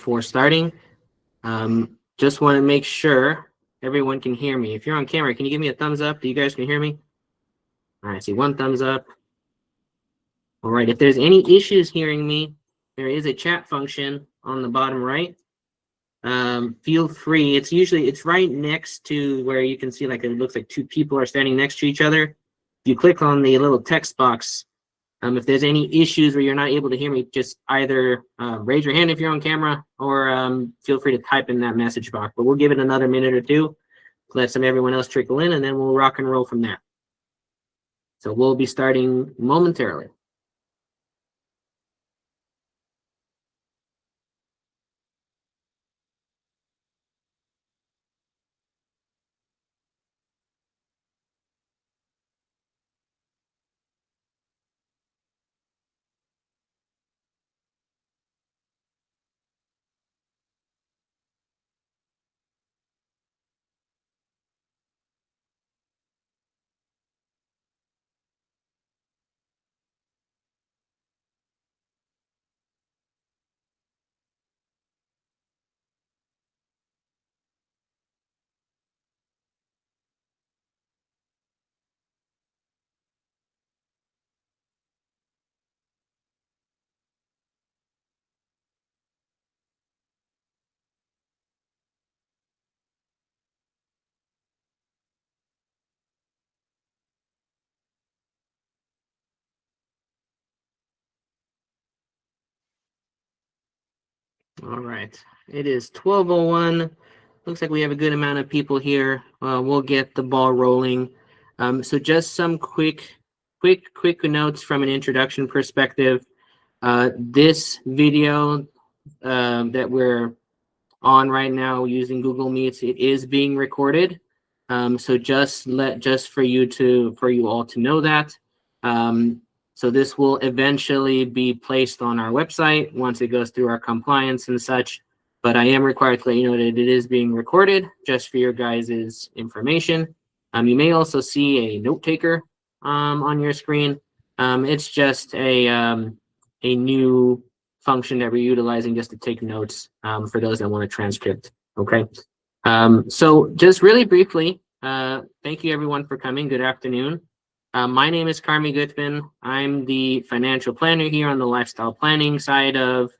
before starting. Just want to make sure everyone can hear me. If you're on camera, can you give me a thumbs up? Do you guys can hear me? All right, I see one thumbs up. All right, if there's any issues hearing me, there is a chat function on the bottom right. Feel free. It's right next to where you can see like it looks like two people are standing next to each other. If you click on the little text box, if there's any issues where you're not able to hear me, just either raise your hand if you're on camera, or feel free to type in that message box. But we'll give it another minute or two to let everyone else trickle in, and then we'll rock and roll from there. So we'll be starting momentarily. All right, it is 12:01. Looks like we have a good amount of people here. We'll get the ball rolling. So just some quick notes from an introduction perspective. This video that we're on right now using Google Meets, it is being recorded. So just for you all to know that. So this will eventually be placed on our website once it goes through our compliance and such. But I am required to let you know that it is being recorded just for your guys' information. You may also see a note taker on your screen. It's just a new function that we're utilizing just to take notes for those that want a transcript. Okay. So just really briefly, thank you everyone for coming. Good afternoon. My name is Karmi Gutman. I'm the financial planner here on the lifestyle planning side of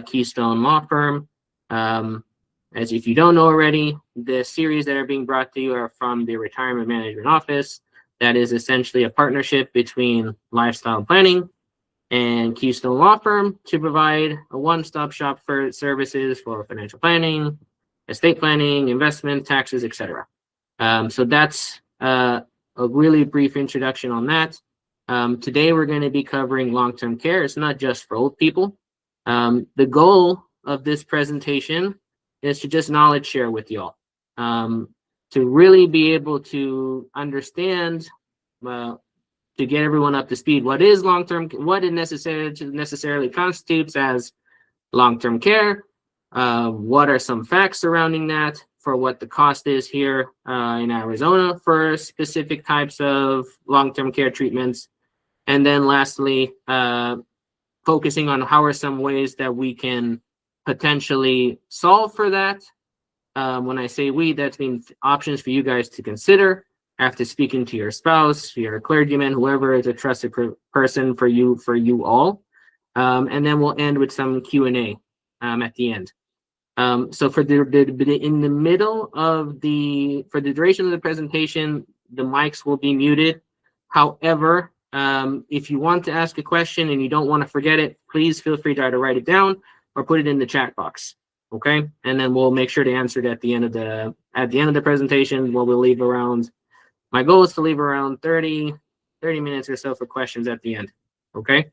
Keystone Law Firm. As if you don't know already, the series that are being brought to you are from the Retirement Management Office. That is essentially a partnership between lifestyle planning and Keystone Law Firm to provide a one-stop shop for services for financial planning, estate planning, investment, taxes, etc. So that's a really brief introduction on that. Today we're going to be covering long-term care. It's not just for old people. The goal of this presentation is to just knowledge share with y'all, to really be able to understand, to get everyone up to speed, what is long-term, what it necessarily constitutes as long-term care, what are some facts surrounding that, for what the cost is here in Arizona for specific types of long-term care treatments, and then lastly, focusing on how are some ways that we can potentially solve for that. When I say we, that means options for you guys to consider after speaking to your spouse, your clergyman, whoever is a trusted person for you all. And then we'll end with some Q&A at the end. So for the duration of the presentation, the mics will be muted. However, if you want to ask a question and you don't want to forget it, please feel free to either write it down or put it in the chat box. Okay, and then we'll make sure to answer it at the end of the presentation. We'll leave around. My goal is to leave around 30 minutes or so for questions at the end. Okay,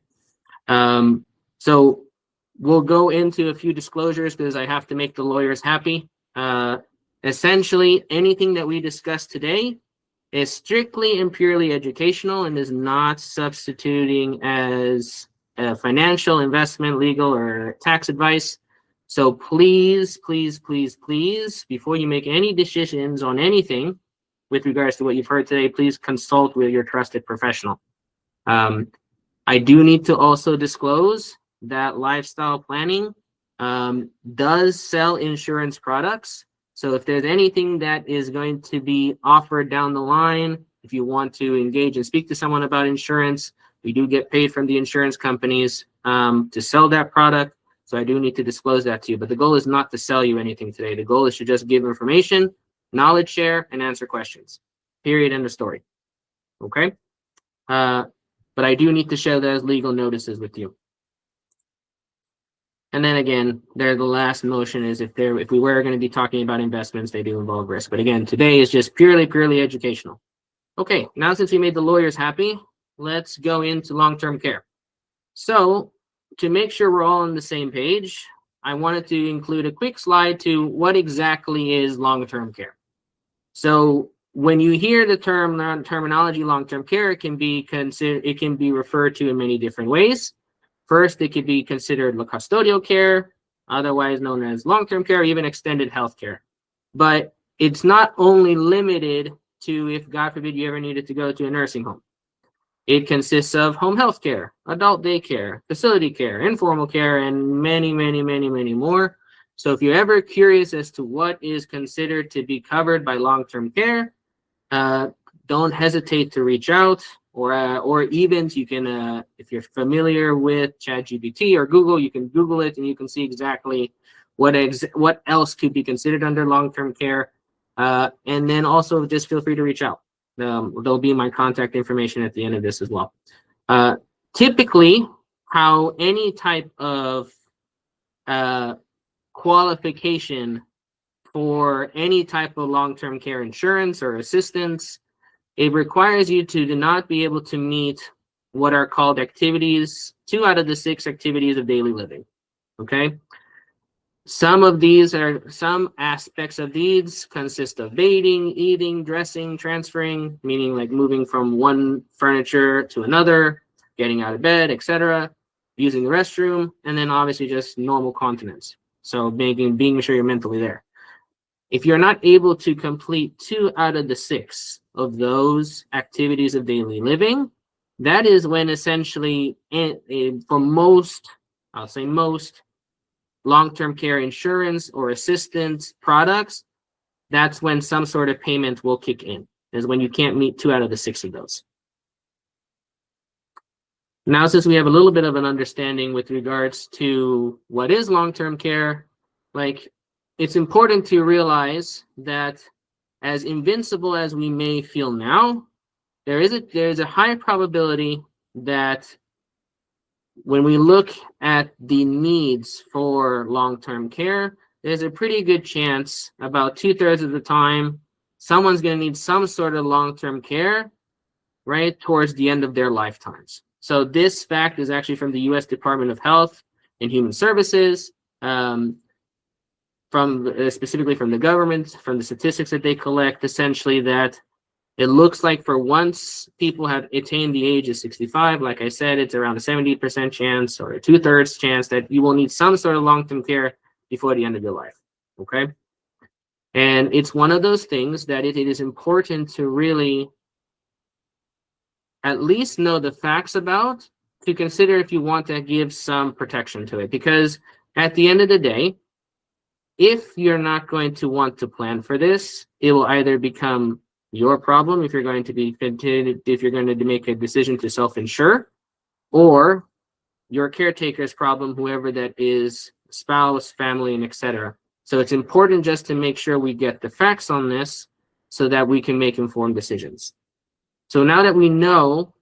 so we'll go into a few disclosures because I have to make the lawyers happy. Essentially, anything that we discuss today is strictly and purely educational and is not substituting as financial, investment, legal, or tax advice. So please, please, please, please, before you make any decisions on anything with regards to what you've heard today, please consult with your trusted professional. I do need to also disclose that lifestyle planning does sell insurance products. So if there's anything that is going to be offered down the line, if you want to engage and speak to someone about insurance, we do get paid from the insurance companies to sell that product. So I do need to disclose that to you. But the goal is not to sell you anything today. The goal is to just give information, knowledge share, and answer questions. Period. End of story. Okay? But I do need to share those legal notices with you. And then again, the last notion is if we were going to be talking about investments, they do involve risk. But again, today is just purely educational. Okay, now since we made the lawyers happy, let's go into long-term care. So to make sure we're all on the same page, I wanted to include a quick slide to what exactly is long-term care. So when you hear the terminology long-term care, it can be referred to in many different ways. First, it could be considered custodial care, otherwise known as long-term care, or even extended health care. But it's not only limited to if, God forbid, you ever needed to go to a nursing home. It consists of home health care, adult daycare, facility care, informal care, and many more. So if you're ever curious as to what is considered to be covered by long-term care, don't hesitate to reach out. Or even you can, if you're familiar with ChatGPT or Google, you can Google it and you can see exactly what else could be considered under long-term care. And then also just feel free to reach out. There'll be my contact information at the end of this as well. Typically, how any type of qualification for any type of long-term care insurance or assistance, it requires you to not be able to meet what are called activities, 2 out of the 6 activities of daily living. Okay. Some aspects of these consist of bathing, eating, dressing, transferring, meaning like moving from one furniture to another, getting out of bed, etc., using the restroom, and then obviously just normal continence. So being sure you're mentally there. If you're not able to complete 2 out of the 6 of those activities of daily living, that is when essentially, for most, I'll say most, long-term care insurance or assistance products, that's when some sort of payment will kick in, is when you can't meet 2 out of the 6 of those. Now, since we have a little bit of an understanding with regards to what is long-term care, it's important to realize that as invincible as we may feel now, there's a high probability that when we look at the needs for long-term care, there's a pretty good chance, about 2/3 of the time, someone's going to need some sort of long-term care right towards the end of their lifetimes. So this fact is actually from the U.S. Department of Health and Human Services, specifically from the government, from the statistics that they collect, essentially that it looks like for once people have attained the age of 65, like I said, it's around a 70% chance or a 2/3 chance that you will need some sort of long-term care before the end of your life, okay? And it's one of those things that it is important to really at least know the facts about, to consider if you want to give some protection to it. Because at the end of the day, if you're not going to want to plan for this, it will either become your problem if you're going to make a decision to self-insure, or your caretaker's problem, whoever that is, spouse, family, and etc. So it's important just to make sure we get the facts on this so that we can make informed decisions. So now that we know,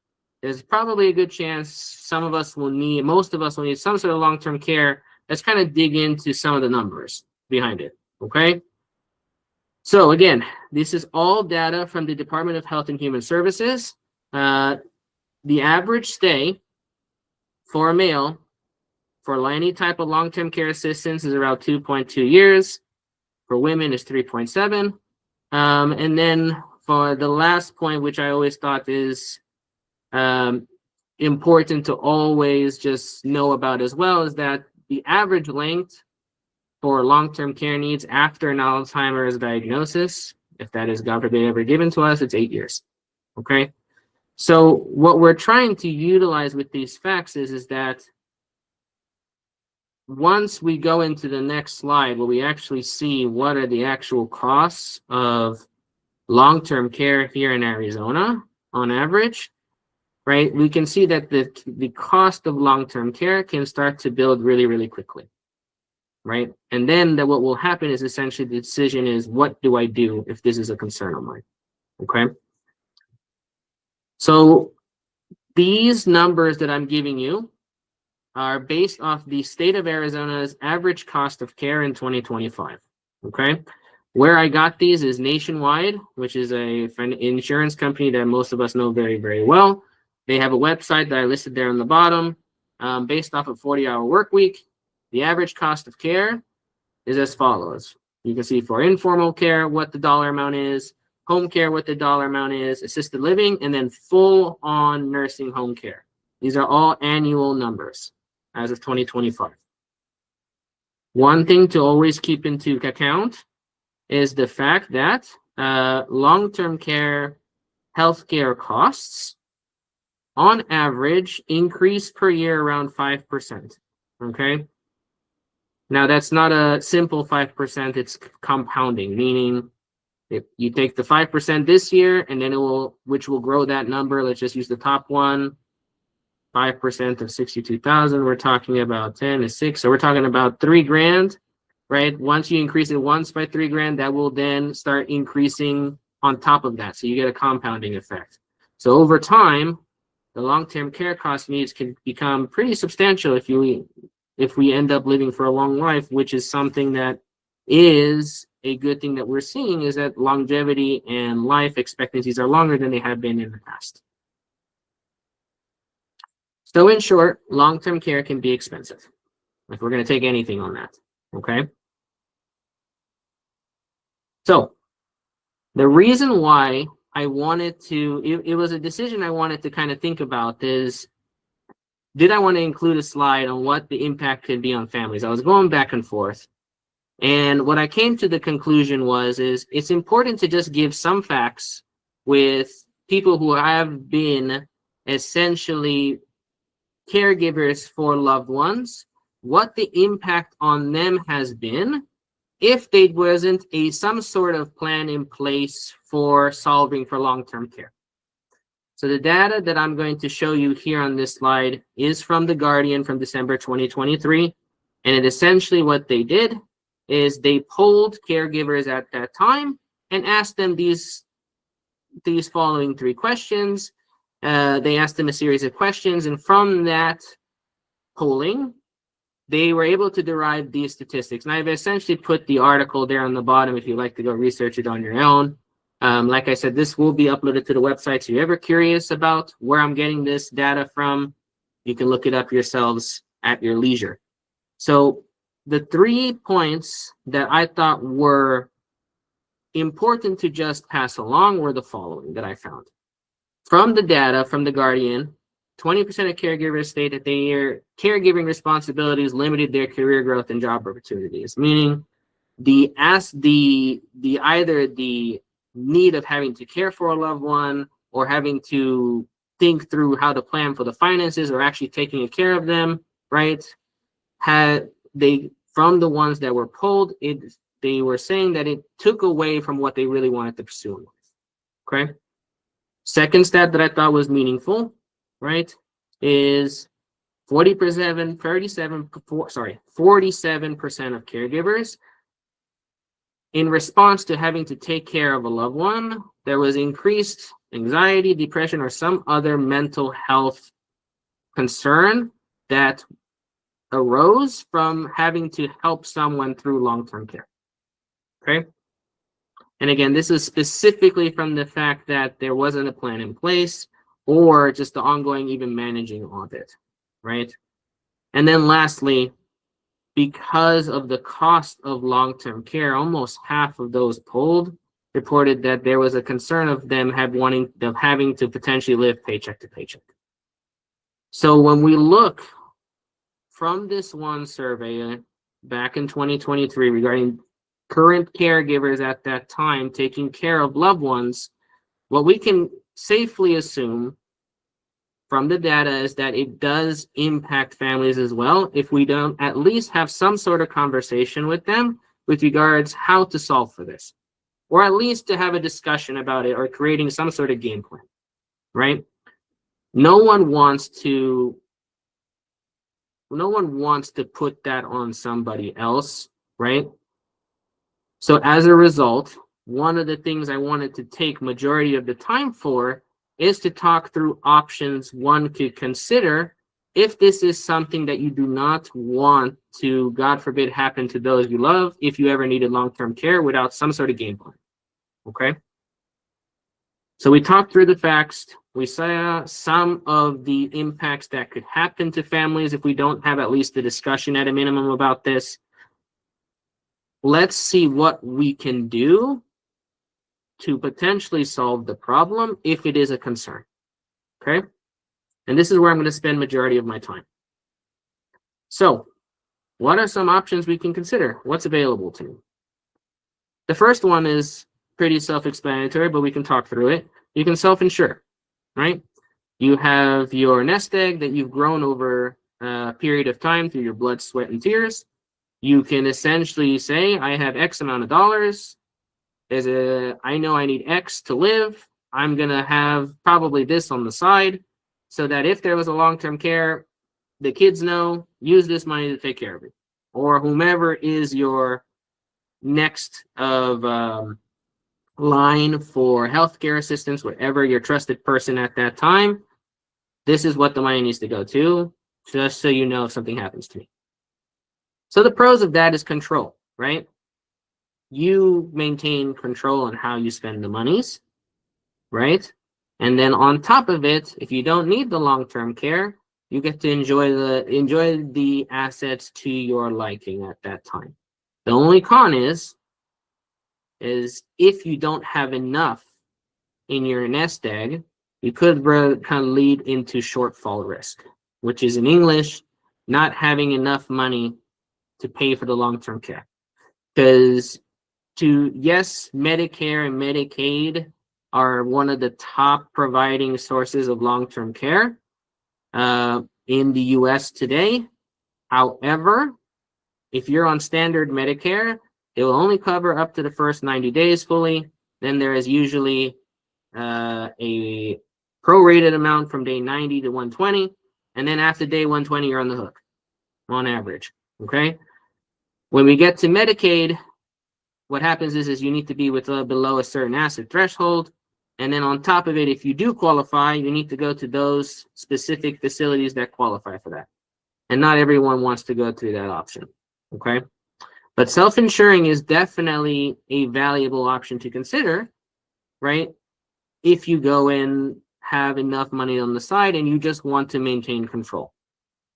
there's probably a good chance most of us will need some sort of long-term care. Let's kind of dig into some of the numbers behind it, okay? So again, this is all data from the Department of Health and Human Services. The average stay for a male for any type of long-term care assistance is around 2.2 years. For women is 3.7. And then for the last point, which I always thought is important to always just know about as well, is that the average length for long-term care needs after an Alzheimer's diagnosis, if that is, God forbid, ever given to us, it's 8 years, okay? So what we're trying to utilize with these facts is that once we go into the next slide, where we actually see what are the actual costs of long-term care here in Arizona on average, right? We can see that the cost of long-term care can start to build really, really quickly, right? And then what will happen is essentially the decision is, what do I do if this is a concern of mine? Okay. So these numbers that I'm giving you are based off the state of Arizona's average cost of care in 2025. Okay. Where I got these is Nationwide, which is an insurance company that most of us know very, very well. They have a website that I listed there on the bottom. Based off a 40-hour work week, the average cost of care is as follows. You can see for informal care what the dollar amount is, home care what the dollar amount is, assisted living, and then full-on nursing home care. These are all annual numbers as of 2025. One thing to always keep into account is the fact that long-term care healthcare costs on average increase per year around 5%. Okay. Now that's not a simple 5%, it's compounding, meaning if you take the 5% this year and then which will grow that number. Let's just use the top one, 5% of 62,000. We're talking about 10 is 6. So we're talking about $3,000, right? Once you increase it once by $3,000, that will then start increasing on top of that. So you get a compounding effect. So over time, the long-term care cost needs can become pretty substantial if we end up living for a long life, which is something that is a good thing that we're seeing, is that longevity and life expectancies are longer than they have been in the past. So in short, long-term care can be expensive if we're going to take anything on that, okay? So the reason why I wanted to, it was a decision I wanted to kind of think about is, did I want to include a slide on what the impact could be on families? I was going back and forth. And what I came to the conclusion is it's important to just give some facts with people who have been essentially caregivers for loved ones, what the impact on them has been if there wasn't some sort of plan in place for solving for long-term care. So the data that I'm going to show you here on this slide is from The Guardian from December 2023. And essentially what they did is they polled caregivers at that time and asked them these following 3 questions. They asked them a series of questions, and from that polling, they were able to derive these statistics. And I've essentially put the article there on the bottom if you'd like to go research it on your own. Like I said, this will be uploaded to the website. So if you're ever curious about where I'm getting this data from, you can look it up yourselves at your leisure. So the 3 points that I thought were important to just pass along were the following that I found. From the data from The Guardian, 20% of caregivers state that their caregiving responsibilities limited their career growth and job opportunities, meaning either the need of having to care for a loved one or having to think through how to plan for the finances or actually taking care of them, right? From the ones that were polled, they were saying that it took away from what they really wanted to pursue in life. Okay. Second stat that I thought was meaningful, right, is 47% of caregivers, in response to having to take care of a loved one, there was increased anxiety, depression, or some other mental health concern that arose from having to help someone through long-term care. Okay. And again, this is specifically from the fact that there wasn't a plan in place or just the ongoing even managing of it, right? And then lastly, because of the cost of long-term care, almost half of those polled reported that there was a concern of them having to potentially live paycheck to paycheck. So when we look from this one survey back in 2023 regarding current caregivers at that time taking care of loved ones, what we can safely assume from the data is that it does impact families as well if we don't at least have some sort of conversation with them with regards how to solve for this, or at least to have a discussion about it or creating some sort of game plan, right? No one wants to put that on somebody else, right? So as a result, one of the things I wanted to take majority of the time for is to talk through options one could consider if this is something that you do not want to, God forbid, happen to those you love if you ever needed long-term care without some sort of game plan, okay? So we talked through the facts. We saw some of the impacts that could happen to families if we don't have at least a discussion at a minimum about this. Let's see what we can do to potentially solve the problem if it is a concern, okay? And this is where I'm going to spend majority of my time. So what are some options we can consider? What's available to me? The first one is pretty self-explanatory, but we can talk through it. You can self-insure, right? You have your nest egg that you've grown over a period of time through your blood, sweat, and tears. You can essentially say, I have X amount of dollars. I know I need X to live. I'm going to have probably this on the side so that if there was a long-term care, the kids know, use this money to take care of it. Or whomever is your next of line for healthcare assistance, whatever your trusted person at that time, this is what the money needs to go to, just so you know if something happens to me. So the pros of that is control, right? You maintain control on how you spend the monies, right? And then on top of it, if you don't need the long-term care, you get to enjoy the assets to your liking at that time. The only con is if you don't have enough in your nest egg, you could kind of lead into shortfall risk, which is in English, not having enough money to pay for the long-term care. Because yes, Medicare and Medicaid are one of the top providing sources of long-term care in the US today. However, if you're on standard Medicare, it will only cover up to the first 90 days fully. Then there is usually a prorated amount from day 90 to 120. And then after day 120, you're on the hook on average, okay? When we get to Medicaid, what happens is you need to be with below a certain asset threshold. And then on top of it, if you do qualify, you need to go to those specific facilities that qualify for that. And not everyone wants to go through that option, okay? But self-insuring is definitely a valuable option to consider, right? If you go and have enough money on the side and you just want to maintain control.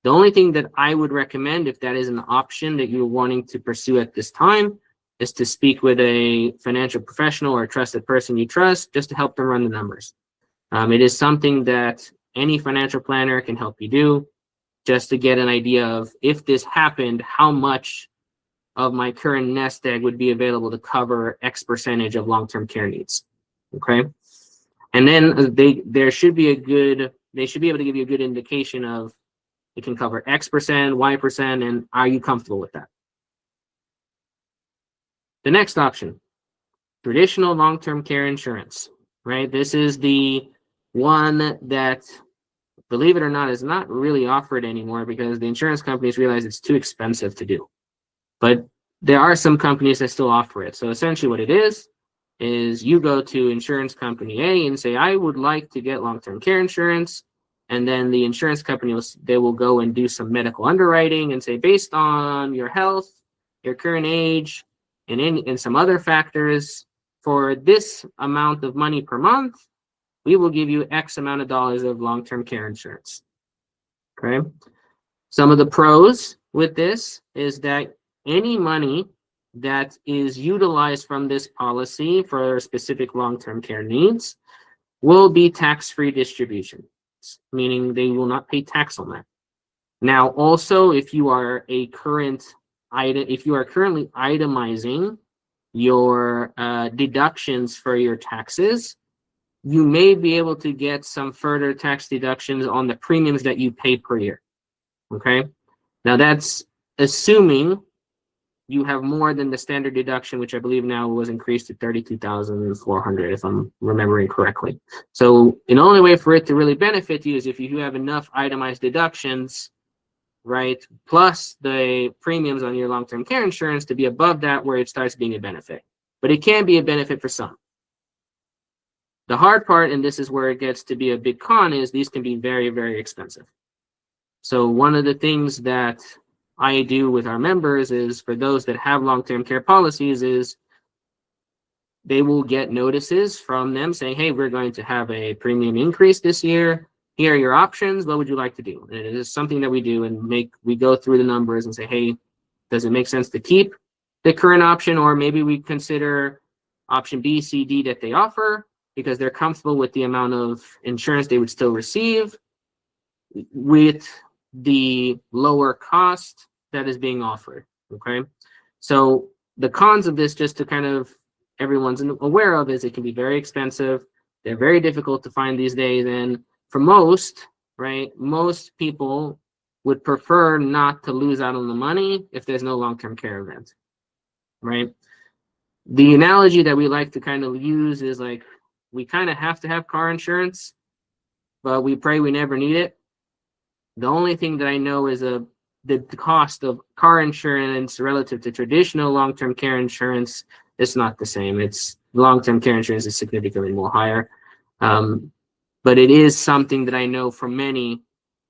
The only thing that I would recommend, if that is an option that you're wanting to pursue at this time, is to speak with a financial professional or a trusted person you trust just to help them run the numbers. It is something that any financial planner can help you do just to get an idea of if this happened, how much of my current nest egg would be available to cover X percentage of long-term care needs, okay? And then they should be able to give you a good indication of it can cover X percent, Y percent, and are you comfortable with that? The next option, traditional long-term care insurance, right? This is the one that, believe it or not, is not really offered anymore because the insurance companies realize it's too expensive to do. But there are some companies that still offer it. So essentially what it is you go to insurance company A and say, I would like to get long-term care insurance. And then the insurance company will go and do some medical underwriting and say, based on your health, your current age, and some other factors, for this amount of money per month, we will give you X amount of dollars of long-term care insurance. Okay. Some of the pros with this is that any money that is utilized from this policy for specific long-term care needs will be tax-free distribution, meaning they will not pay tax on that. Now, also, if you are currently itemizing your deductions for your taxes, you may be able to get some further tax deductions on the premiums that you pay per year. Okay. Now that's assuming you have more than the standard deduction, which I believe now was increased to 32,400, if I'm remembering correctly. So the only way for it to really benefit you is if you have enough itemized deductions, right, plus the premiums on your long-term care insurance to be above that where it starts being a benefit. But it can be a benefit for some. The hard part, and this is where it gets to be a big con, is these can be very, very expensive. So one of the things that I do with our members is, for those that have long-term care policies, is they will get notices from them saying, hey, we're going to have a premium increase this year. Here are your options. What would you like to do? And it is something that we do, and we go through the numbers and say, hey, does it make sense to keep the current option, or maybe we consider option B, C, D that they offer because they're comfortable with the amount of insurance they would still receive with the lower cost that is being offered. Okay, so the cons of this, just to kind of everyone's aware of, is it can be very expensive. They're very difficult to find these days, and for most, right, most people would prefer not to lose out on the money if there's no long-term care event, right? The analogy that we like to kind of use is like, we kind of have to have car insurance, but we pray we never need it. The only thing that I know is the cost of car insurance relative to traditional long-term care insurance is not the same. It's long-term care insurance is significantly more higher. But it is something that I know for many,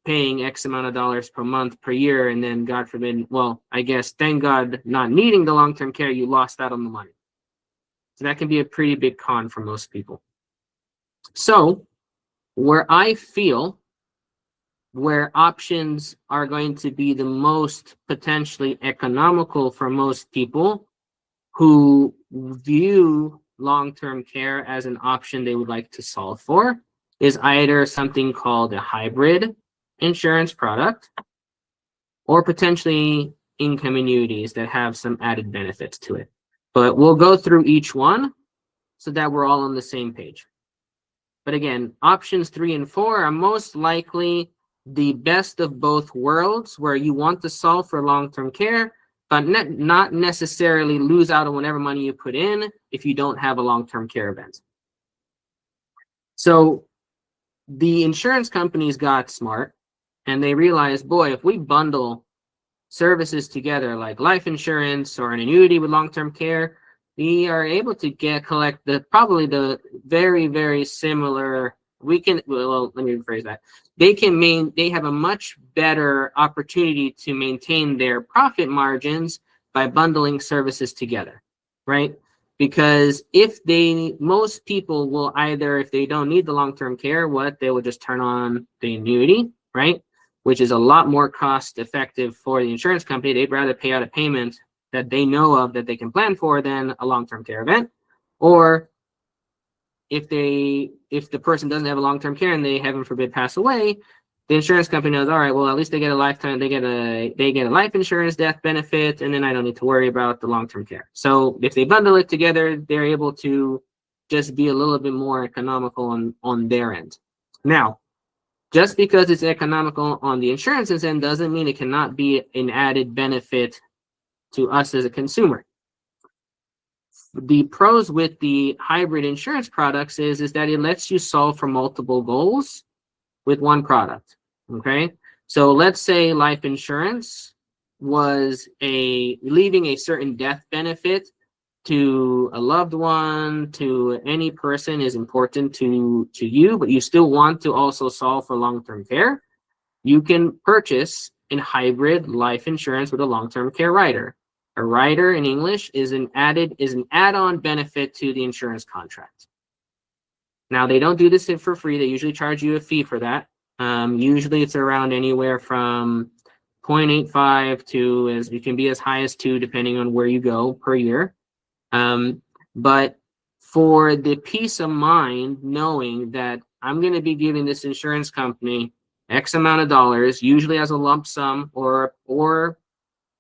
paying X amount of dollars per month, per year, and then God forbid, well, I guess, thank God, not needing the long-term care, you lost out on the money. So that can be a pretty big con for most people. So where I feel where options are going to be the most potentially economical for most people who view long-term care as an option they would like to solve for is either something called a hybrid insurance product or potentially income annuities that have some added benefits to it. But we'll go through each one so that we're all on the same page. But again, options 3 and 4 are most likely the best of both worlds, where you want to solve for long-term care, but not necessarily lose out on whatever money you put in if you don't have a long-term care event. So the insurance companies got smart, and they realized, boy, if we bundle services together like life insurance or an annuity with long-term care, we are able to collect probably the very, very similar. Well, let me rephrase that. They have a much better opportunity to maintain their profit margins by bundling services together, right? Because most people will either, if they don't need the long-term care, they will just turn on the annuity, right? Which is a lot more cost effective for the insurance company. They'd rather pay out a payment that they know of that they can plan for than a long-term care event. Or if the person doesn't have a long-term care and they, heaven forbid, pass away, the insurance company knows, all right, well, at least they get a life insurance death benefit, and then I don't need to worry about the long-term care. So if they bundle it together, they're able to just be a little bit more economical on their end. Now, just because it's economical on the insurance's end doesn't mean it cannot be an added benefit to us as a consumer. The pros with the hybrid insurance products is that it lets you solve for multiple goals with one product. Okay, so let's say life insurance was leaving a certain death benefit to a loved one, to any person, is important to you, but you still want to also solve for long-term care. You can purchase a hybrid life insurance with a long-term care rider. A rider in English is an add-on benefit to the insurance contract. Now, they don't do this for free. They usually charge you a fee for that. Usually it's around anywhere from 0.85 to you can be as high as 2, depending on where you go per year. But for the peace of mind, knowing that I'm going to be giving this insurance company X amount of dollars, usually as a lump sum or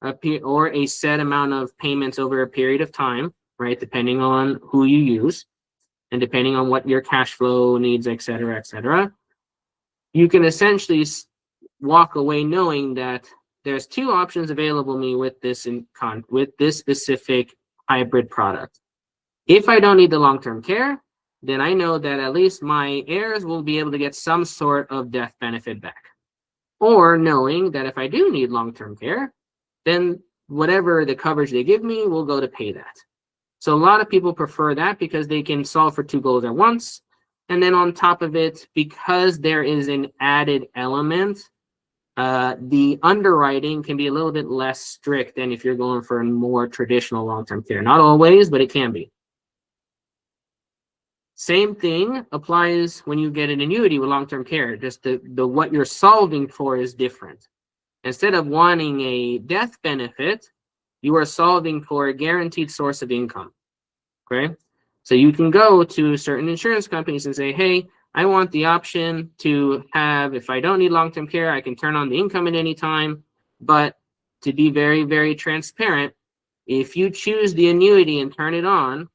a set amount of payments over a period of time, right, depending on who you use. and depending on what your cash flow needs, et cetera, you can essentially walk away knowing that there's two options available to me with this with this specific hybrid product. If I don't need the long-term care, then I know that at least my heirs will be able to get some sort of death benefit back. Or knowing that if I do need long-term care, then whatever the coverage they give me will go to pay that. So a lot of people prefer that because they can solve for two goals at once. And then on top of it, because there is an added element, the underwriting can be a little bit less strict than if you're going for a more traditional long-term care. Not always, but it can be. Same thing applies when you get an annuity with long-term care. Just the what you're solving for is different. Instead of wanting a death benefit, you are solving for a guaranteed source of income. Okay? So you can go to certain insurance companies and say, hey, I want the option to have, if I don't need long-term care, I can turn on the income at any time. But to be very, very transparent, if you choose the annuity and turn it on,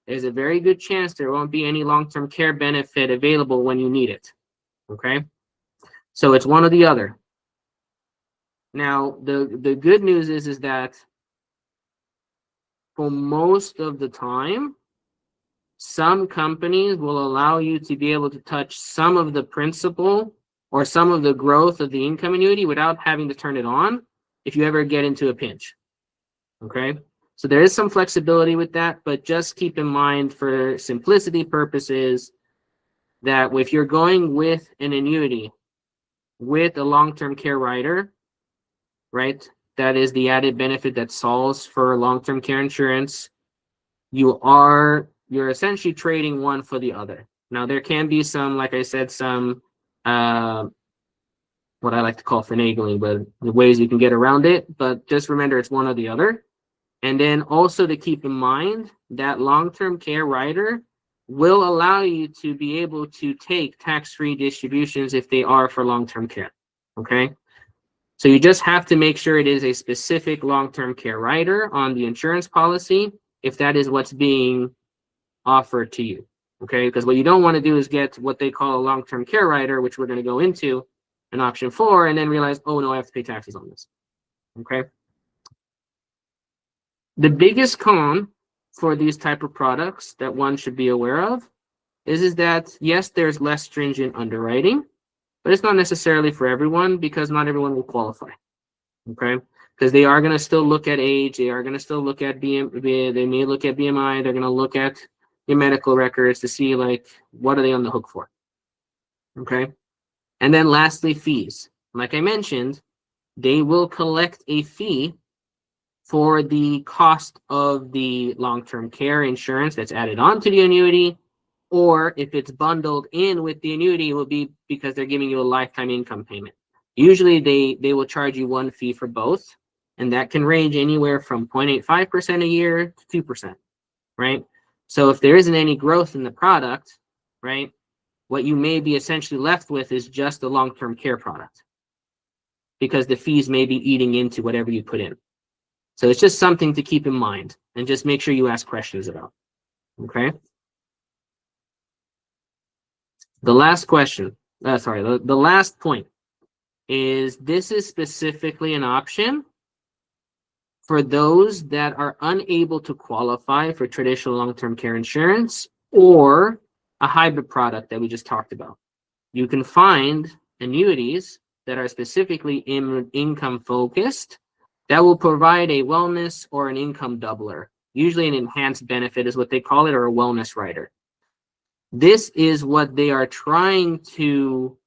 there's a very good chance there won't be any long-term care benefit available when you need it. Okay? So it's one or the other. Now, the good news is that for most of the time, some companies will allow you to be able to touch some of the principal or some of the growth of the income annuity without having to turn it on if you ever get into a pinch. Okay? So there is some flexibility with that, but just keep in mind for simplicity purposes that if you're going with an annuity with a long-term care rider, right, that is the added benefit that solves for long-term care insurance, you're essentially trading one for the other. Now there can be some, like I said, some what I like to call finagling, but the ways you can get around it, but just remember it's one or the other. And then also to keep in mind that long-term care rider will allow you to be able to take tax-free distributions if they are for long-term care, okay? So you just have to make sure it is a specific long-term care rider on the insurance policy if that is what's being offered to you, okay? Because what you don't want to do is get what they call a long-term care rider, which we're going to go into in option 4, and then realize, oh no, I have to pay taxes on this, okay? The biggest con for these type of products that one should be aware of is that, yes, there's less stringent underwriting, but it's not necessarily for everyone because not everyone will qualify, okay? Because they are going to still look at age, they are going to still look at they may look at BMI, they're going to look at your medical records to see, like, what are they on the hook for, okay? And then lastly, fees. Like I mentioned, they will collect a fee for the cost of the long-term care insurance that's added on to the annuity, or if it's bundled in with the annuity, it will be because they're giving you a lifetime income payment. Usually they will charge you one fee for both, and that can range anywhere from 0.85% a year to 2%, right? So if there isn't any growth in the product, right, what you may be essentially left with is just a long-term care product because the fees may be eating into whatever you put in. So it's just something to keep in mind and just make sure you ask questions about, okay? The last question, the last point is this is specifically an option for those that are unable to qualify for traditional long-term care insurance or a hybrid product that we just talked about. You can find annuities that are specifically income focused that will provide a wellness or an income doubler. Usually an enhanced benefit is what they call it, or a wellness rider. This is what they are trying to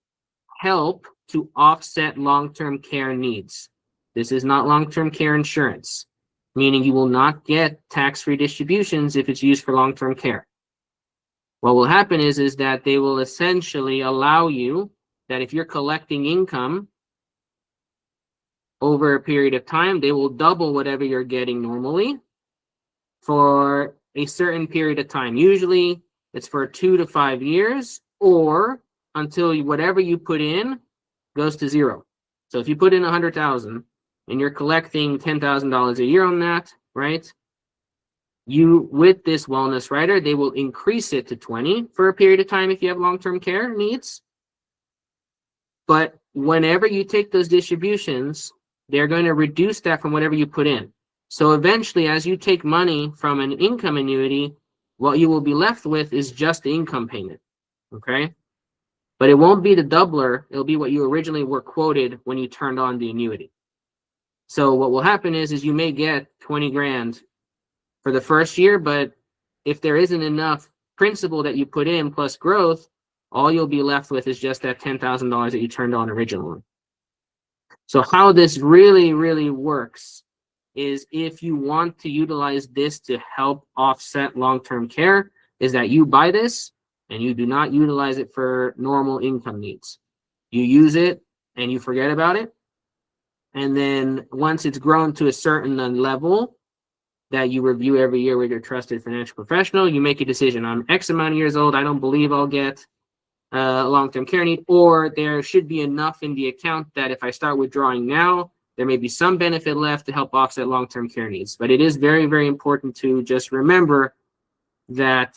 help to offset long-term care needs. This is not long-term care insurance, meaning you will not get tax-free distributions if it's used for long-term care. What will happen is that they will essentially allow you that if you're collecting income over a period of time, they will double whatever you're getting normally for a certain period of time. Usually it's for 2 to 5 years or until whatever you put in goes to zero. So if you put in 100,000 and you're collecting $10,000 a year on that, right? with this wellness rider, they will increase it to 20 for a period of time if you have long-term care needs. But whenever you take those distributions, they're going to reduce that from whatever you put in. So eventually, as you take money from an income annuity, what you will be left with is just the income payment, okay? But it won't be the doubler. It'll be what you originally were quoted when you turned on the annuity. So what will happen is you may get 20 grand for the first year, but if there isn't enough principal that you put in plus growth, all you'll be left with is just that $10,000 that you turned on originally. So how this really, really works is if you want to utilize this to help offset long-term care, is that you buy this and you do not utilize it for normal income needs. You use it and you forget about it. And then once it's grown to a certain level that you review every year with your trusted financial professional, you make a decision. I'm X amount of years old. I don't believe I'll get a long-term care need, or there should be enough in the account that if I start withdrawing now, there may be some benefit left to help offset long-term care needs. But it is very, very important to just remember that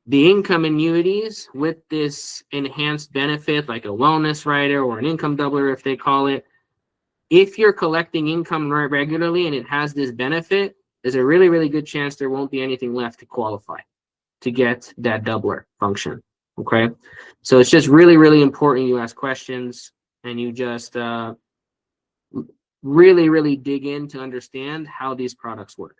the income annuities with this enhanced benefit, like a wellness rider or an income doubler, if they call it, if you're collecting income regularly and it has this benefit, there's a really, really good chance there won't be anything left to qualify to get that doubler function. Okay, so it's just really, really important you ask questions and you just really, really dig in to understand how these products work.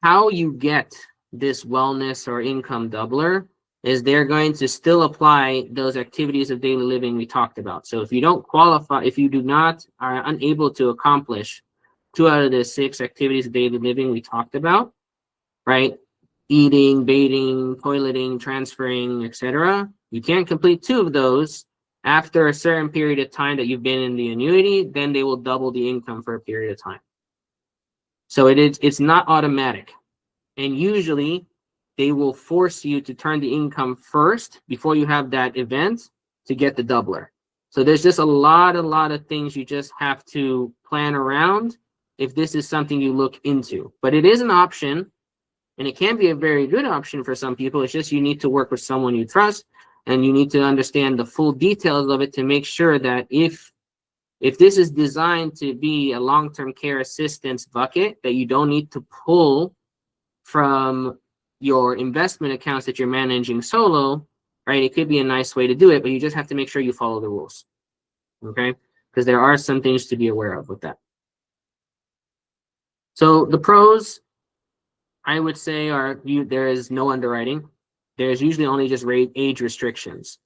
How you get this wellness or income doubler is they're going to still apply those activities of daily living we talked about. So if you don't qualify, if you are unable to accomplish 2 out of the 6 activities of daily living we talked about, right? Eating, bathing, toileting, transferring, etc. You can't complete 2 of those after a certain period of time that you've been in the annuity, then they will double the income for a period of time. So it's not automatic. And usually they will force you to turn the income first before you have that event to get the doubler. So there's just a lot of things you just have to plan around if this is something you look into. But it is an option. And it can be a very good option for some people. It's just you need to work with someone you trust, and you need to understand the full details of it to make sure that if this is designed to be a long-term care assistance bucket that you don't need to pull from your investment accounts that you're managing solo, right? It could be a nice way to do it, but you just have to make sure you follow the rules, okay? Because there are some things to be aware of with that. So the pros, I would say, there is no underwriting. There's usually only just age restrictions.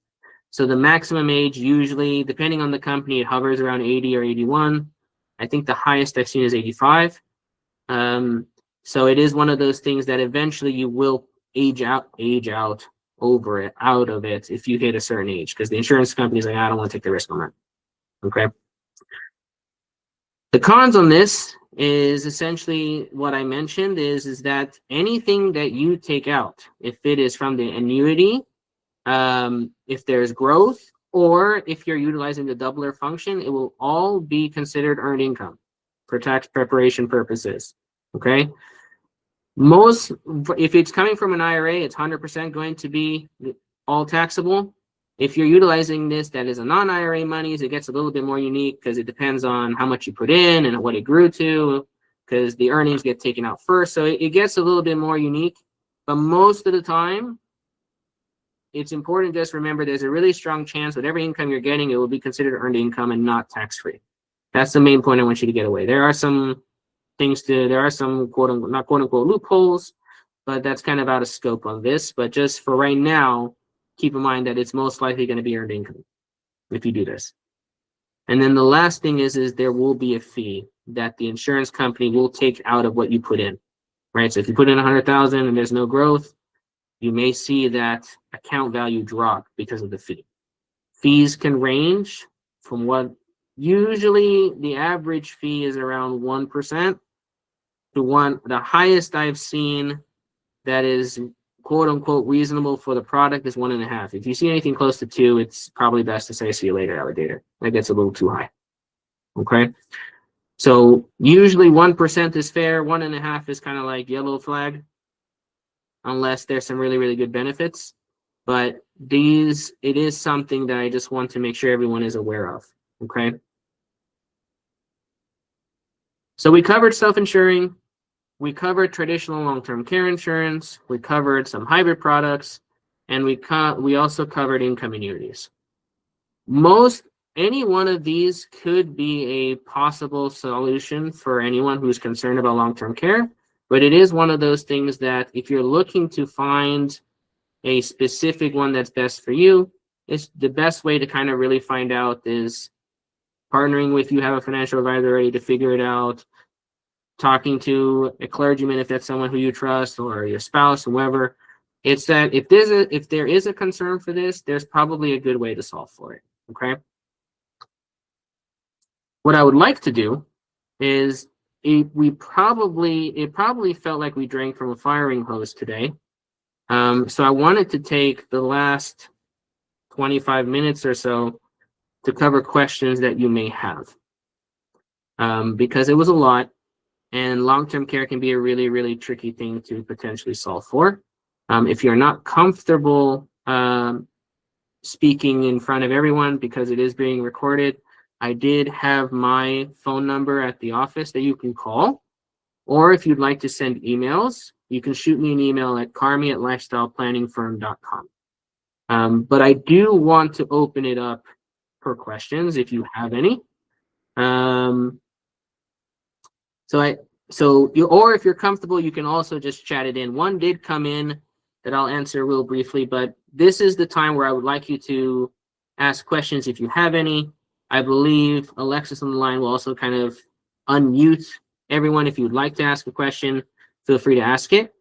So the maximum age, usually, depending on the company, it hovers around 80 or 81. I think the highest I've seen is 85. So it is one of those things that eventually you will age out of it if you hit a certain age, because the insurance company's like, I don't want to take the risk on that. Okay. The cons on this is essentially what I mentioned is that anything that you take out, if it is from the annuity, if there's growth, or if you're utilizing the doubler function, it will all be considered earned income for tax preparation purposes. Okay. If it's coming from an IRA, it's 100% going to be all taxable. If you're utilizing this that is a non-IRA monies, it gets a little bit more unique because it depends on how much you put in and what it grew to, because the earnings get taken out first. So it gets a little bit more unique. But most of the time, it's important to just remember there's a really strong chance with every income you're getting, it will be considered earned income and not tax-free. That's the main point I want you to get away. There are some not quote unquote loopholes, but that's kind of out of scope on this. But just for right now, keep in mind that it's most likely going to be earned income if you do this. And then the last thing is there will be a fee that the insurance company will take out of what you put in, right? So if you put in 100,000 and there's no growth, you may see that account value drop because of the fee. Fees can range from what usually the average fee is around 1% to the highest I've seen that is quote unquote reasonable for the product is 1.5. If you see anything close to 2, it's probably best to say see you later, alligator. That gets a little too high. Okay. So usually 1% is fair, 1.5% is kind of like yellow flag, unless there's some really, really good benefits. But it is something that I just want to make sure everyone is aware of. Okay. So we covered self-insuring, we covered traditional long-term care insurance, we covered some hybrid products, and we also covered income annuities. Any one of these could be a possible solution for anyone who's concerned about long-term care, but it is one of those things that if you're looking to find a specific one that's best for you, it's the best way to kind of really find out is partnering with you have a financial advisor ready to figure it out, talking to a clergyman if that's someone who you trust, or your spouse, whoever. It's that if there is a concern for this, there's probably a good way to solve for it. Okay. What I would like to do is it probably felt like we drank from a firing hose today. So I wanted to take the last 25 minutes or so to cover questions that you may have, because it was a lot, and long-term care can be a really, really tricky thing to potentially solve for. If you're not comfortable speaking in front of everyone because it is being recorded, I did have my phone number at the office that you can call, or if you'd like to send emails, you can shoot me an email at karmi@lifestyleplanningsfirm.com. But I do want to open it up for questions if you have any. Or if you're comfortable, you can also just chat it in. One did come in that I'll answer real briefly, but this is the time where I would like you to ask questions if you have any. I believe Alexis on the line will also kind of unmute everyone. If you'd like to ask a question, feel free to ask it.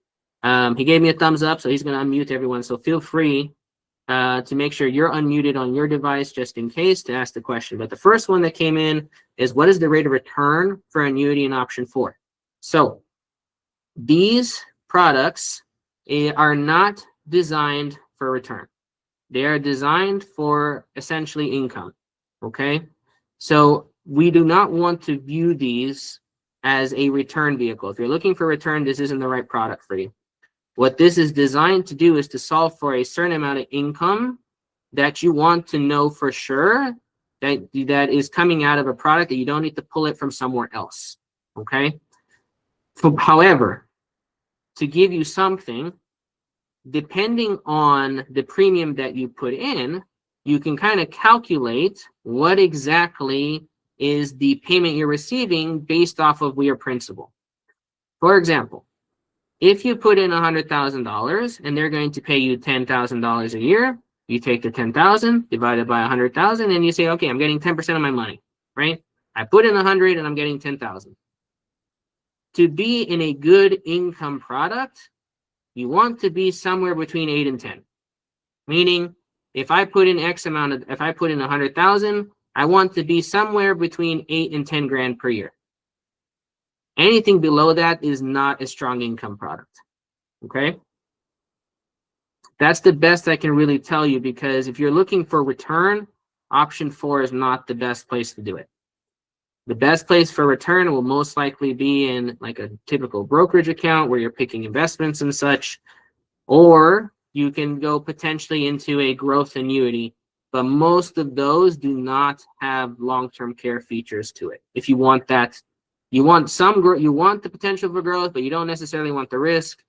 He gave me a thumbs up, so he's going to unmute everyone. So feel free to make sure you're unmuted on your device just in case to ask the question. But the first one that came in is, what is the rate of return for annuity in option 4? So these products are not designed for return. They are designed for essentially income. Okay. So we do not want to view these as a return vehicle. If you're looking for return, this isn't the right product for you. What this is designed to do is to solve for a certain amount of income that you want to know for sure that is coming out of a product that you don't need to pull it from somewhere else. Okay. However, to give you something, depending on the premium that you put in, you can kind of calculate what exactly is the payment you're receiving based off of your principal. For example, if you put in $100,000 and they're going to pay you $10,000 a year, you take the 10,000 divided by 100,000 and you say, okay, I'm getting 10% of my money, right? I put in 100 and I'm getting 10,000. To be in a good income product, you want to be somewhere between 8 and 10. Meaning, if I put in if I put in 100,000, I want to be somewhere between 8 and 10 grand per year. Anything below that is not a strong income product. Okay. That's the best I can really tell you, because if you're looking for return, option 4 is not the best place to do it. The best place for return will most likely be in like a typical brokerage account where you're picking investments and such, or you can go potentially into a growth annuity, but most of those do not have long-term care features to it. If you want that, you want the potential for growth, but you don't necessarily want the risk.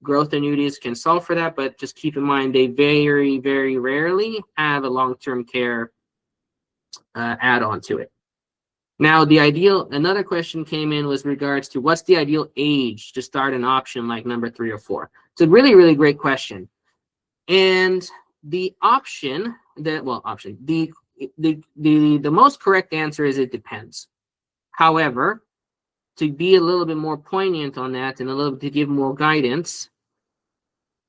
Growth annuities can solve for that, but just keep in mind they very, very rarely have a long-term care add-on to it. Now, another question came in was regards to what's the ideal age to start an option like number 3 or 4. It's a really, really great question. And the most correct answer is it depends. However, to be a little bit more poignant on that and to give more guidance,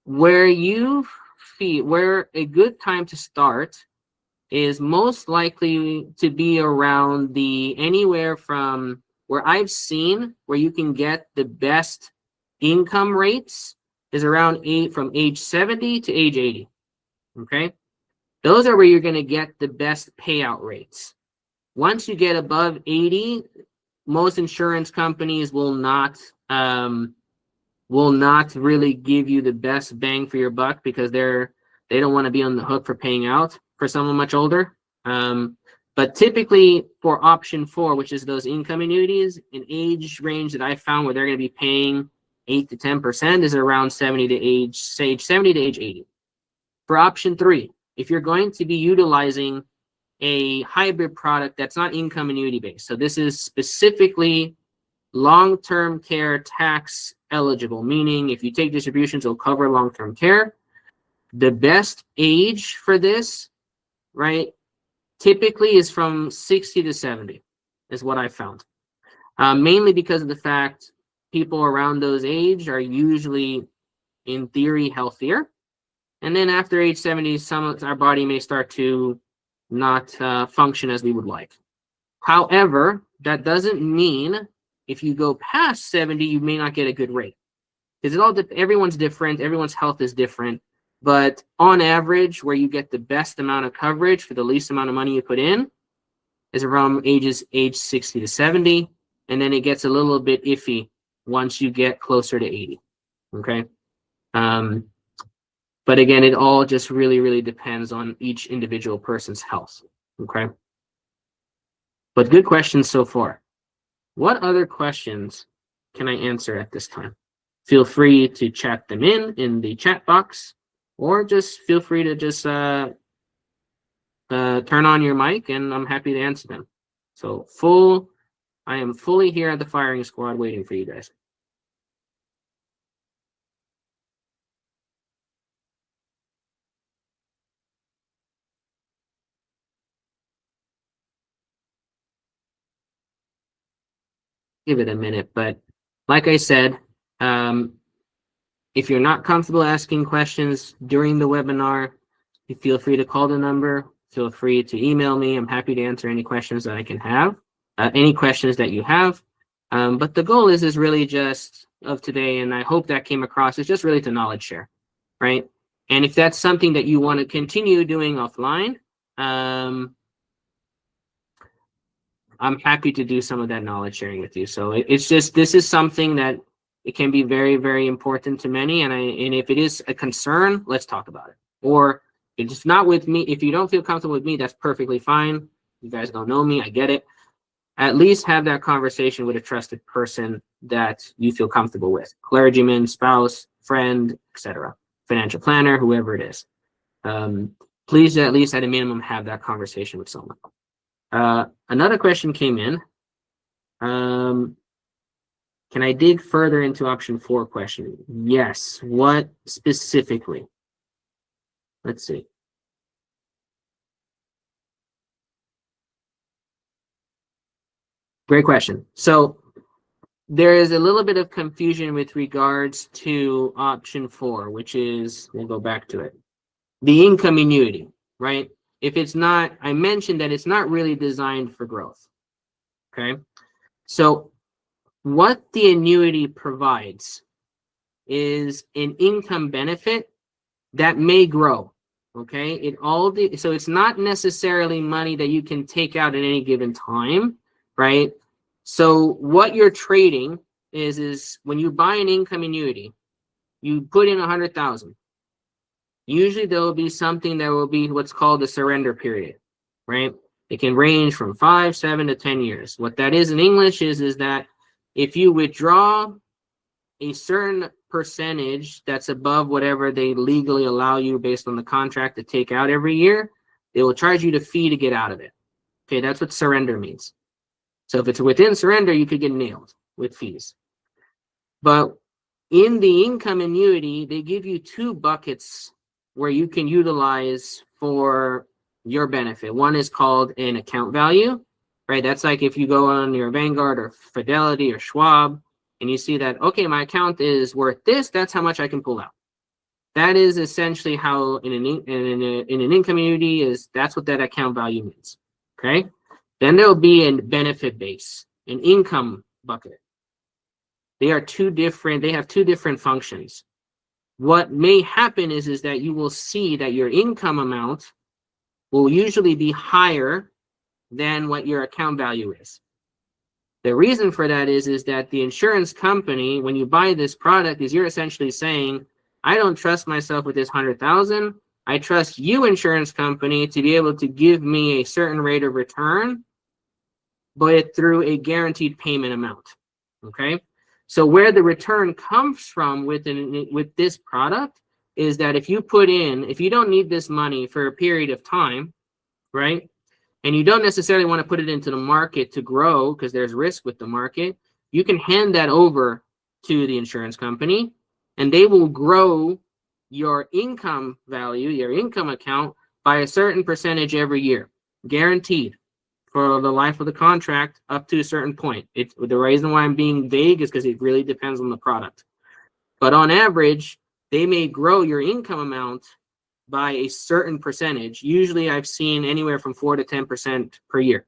where a good time to start is most likely to be around anywhere from where I've seen where you can get the best income rates is around from age 70 to age 80. Okay. Those are where you're going to get the best payout rates. Once you get above 80, most insurance companies will not really give you the best bang for your buck because they don't want to be on the hook for paying out for someone much older. But typically for option 4, which is those income annuities, an age range that I found where they're going to be paying 8 to 10% is around 70 to age 80. For option 3, if you're going to be utilizing a hybrid product that's not income annuity based, so this is specifically long-term care tax eligible, meaning if you take distributions, it'll cover long-term care. The best age for this, right, typically is from 60 to 70 is what I found. Mainly because of the fact people around those age are usually, in theory, healthier. And then after age 70, our body may start to not function as we would like. However, that doesn't mean if you go past 70, you may not get a good rate. Because everyone's different, everyone's health is different. But on average, where you get the best amount of coverage for the least amount of money you put in is around age 60 to 70. And then it gets a little bit iffy once you get closer to 80. Okay. But again, it all just really, really depends on each individual person's health. Okay. But good questions so far. What other questions can I answer at this time? Feel free to chat them in the chat box, or just feel free to just turn on your mic and I'm happy to answer them. So I am fully here at the firing squad waiting for you guys. Give it a minute, but like I said, if you're not comfortable asking questions during the webinar, you feel free to call the number. Feel free to email me. I'm happy to answer any questions that I can have, any questions that you have. But the goal is really just of today, and I hope that came across, is just really to knowledge share, right? And if that's something that you want to continue doing offline, I'm happy to do some of that knowledge sharing with you. So it's just, this is something that it can be very, very important to many. And if it is a concern, let's talk about it. Or if it's not with me, if you don't feel comfortable with me, that's perfectly fine. You guys don't know me, I get it. At least have that conversation with a trusted person that you feel comfortable with. Clergyman, spouse, friend, etc. Financial planner, whoever it is. Please at least at a minimum have that conversation with someone. Another question came in. Can I dig further into option 4 question? Yes. What specifically? Let's see. Great question. So there is a little bit of confusion with regards to option 4, which is, we'll go back to it, the income annuity, right? If it's not, I mentioned that it's not really designed for growth. Okay. So what the annuity provides is an income benefit that may grow. Okay. So it's not necessarily money that you can take out at any given time, right? So what you're trading is when you buy an income annuity, you put in 100,000. Usually there will be something that will be what's called the surrender period, right? It can range from 5, 7 to 10 years. What that is in English is that if you withdraw a certain percentage that's above whatever they legally allow you based on the contract to take out every year, they will charge you the fee to get out of it. Okay, that's what surrender means. So if it's within surrender, you could get nailed with fees. But in the income annuity, they give you 2 buckets where you can utilize for your benefit. One is called an account value, right? That's like if you go on your Vanguard or Fidelity or Schwab and you see that, okay, my account is worth this, that's how much I can pull out. That is essentially how in an income annuity is, that's what that account value means, okay? Then there'll be a benefit base, an income bucket. They have 2 different functions. What may happen is that you will see that your income amount will usually be higher than what your account value is. The reason for that is that the insurance company, when you buy this product, is you're essentially saying, I don't trust myself with this 100,000. I trust you, insurance company, to be able to give me a certain rate of return, but through a guaranteed payment amount. Okay. So where the return comes from with this product is that if you don't need this money for a period of time, right? And you don't necessarily want to put it into the market to grow because there's risk with the market, you can hand that over to the insurance company and they will grow your income value, your income account, by a certain percentage every year, guaranteed for the life of the contract up to a certain point. The reason why I'm being vague is because it really depends on the product. But on average, they may grow your income amount by a certain percentage. Usually I've seen anywhere from 4 to 10% per year.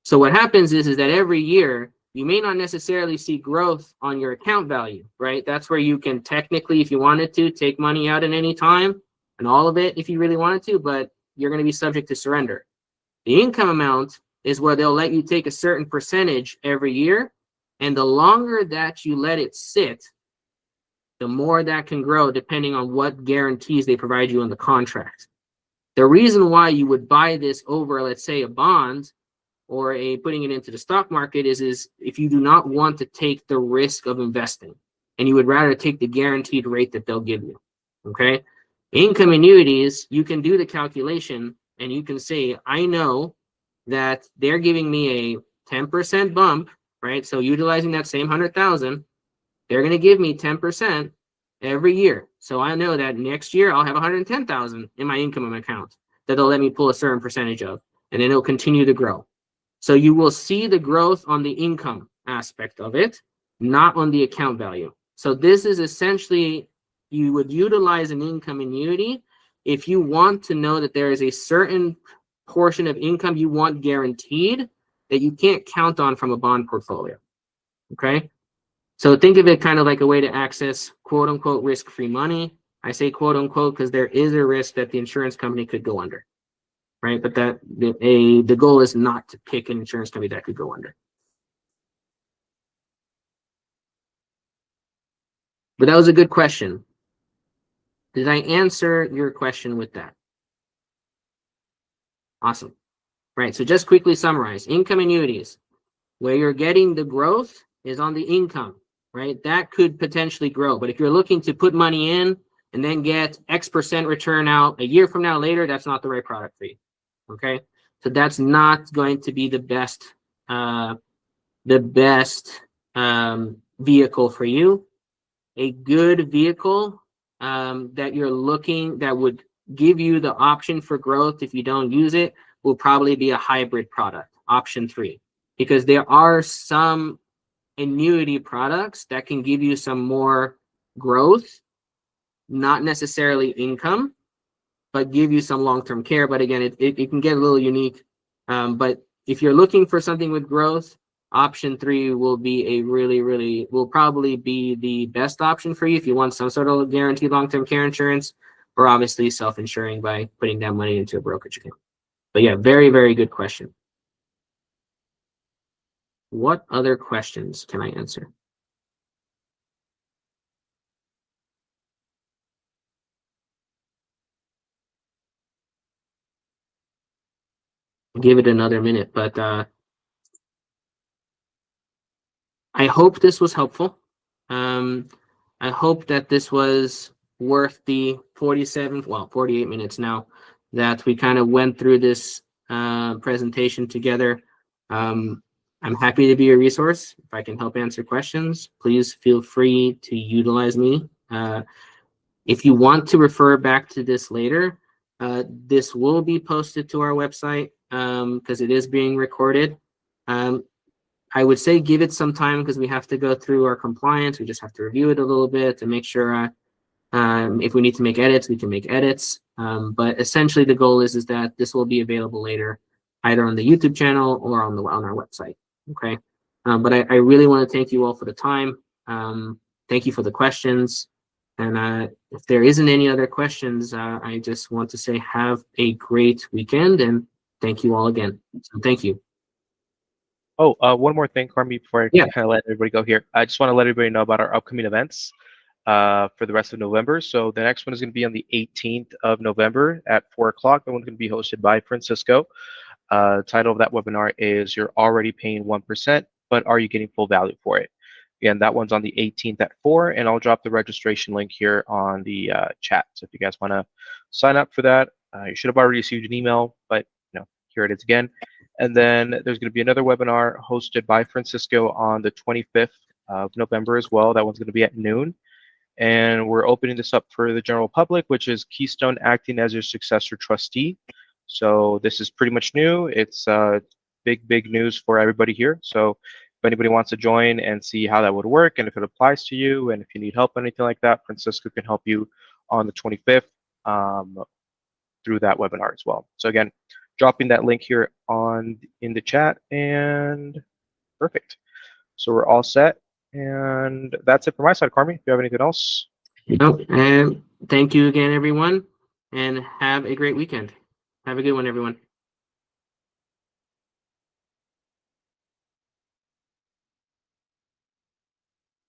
So what happens is that every year you may not necessarily see growth on your account value, right? That's where you can technically, if you wanted to, take money out at any time and all of it if you really wanted to, but you're going to be subject to surrender. The income amount is where they'll let you take a certain percentage every year. And the longer that you let it sit, the more that can grow depending on what guarantees they provide you in the contract. The reason why you would buy this over, let's say, a bond or putting it into the stock market is if you do not want to take the risk of investing and you would rather take the guaranteed rate that they'll give you. Okay. Income annuities, you can do the calculation and you can say, I know that they're giving me a 10% bump, right? So utilizing that same 100,000, they're going to give me 10% every year. So I know that next year I'll have 110,000 in my income account that they'll let me pull a certain percentage of, and then it'll continue to grow. So you will see the growth on the income aspect of it, not on the account value. So this is essentially, you would utilize an income annuity if you want to know that there is a certain portion of income you want guaranteed that you can't count on from a bond portfolio. Okay. So think of it kind of like a way to access quote unquote risk-free money. I say quote unquote because there is a risk that the insurance company could go under, right? But the goal is not to pick an insurance company that could go under. But that was a good question. Did I answer your question with that? Awesome. Right. So just quickly summarize. Income annuities, where you're getting the growth is on the income, right? That could potentially grow. But if you're looking to put money in and then get X% return out a year from now later, that's not the right product for you. Okay. So that's not going to be the best vehicle for you. A good vehicle that you're looking, that would give you the option for growth if you don't use it, will probably be a hybrid product, option 3, because there are some annuity products that can give you some more growth, not necessarily income, but give you some long-term care. But again, it can get a little unique. But if you're looking for something with growth, option 3 will be will probably be the best option for you if you want some sort of guaranteed long-term care insurance, or obviously self-insuring by putting that money into a brokerage account. But yeah, very, very good question. What other questions can I answer? Give it another minute, but I hope this was helpful. I hope that this was worth the 48 minutes now that we kind of went through this presentation together. I'm happy to be a resource. If I can help answer questions, please feel free to utilize me. If you want to refer back to this later, this will be posted to our website because it is being recorded. I would say give it some time because we have to go through our compliance. We just have to review it a little bit to make sure if we need to make edits, we can make edits. But essentially the goal is that this will be available later, either on the YouTube channel or on our website. Okay. But I really want to thank you all for the time. Thank you for the questions. And if there isn't any other questions, I just want to say have a great weekend and thank you all again. So thank you. Oh, one more thing, Karmi, before I Yeah. kind of let everybody go here. I just want to let everybody know about our upcoming events for the rest of November. So the next one is going to be on the 18th of November at 4 o'clock. That one's going to be hosted by Francisco. Title of that webinar is "You're Already Paying 1%, but Are You Getting Full Value for It?" Again, that one's on the 18th at 4, and I'll drop the registration link here on the chat. So if you guys want to sign up for that, you should have already received an email, but here it is again. And then there's going to be another webinar hosted by Francisco on the 25th of November as well. That one's going to be at noon. And we're opening this up for the general public, which is Keystone acting as your successor trustee. So this is pretty much new. It's big news for everybody here. So if anybody wants to join and see how that would work and if it applies to you and if you need help, anything like that, Francisco can help you on the 25th through that webinar as well. So again, dropping that link here in the chat, and perfect. So we're all set. And that's it from my side, Karmi. Do you have anything else? Nope. And thank you again, everyone, and have a great weekend. Have a good one, everyone.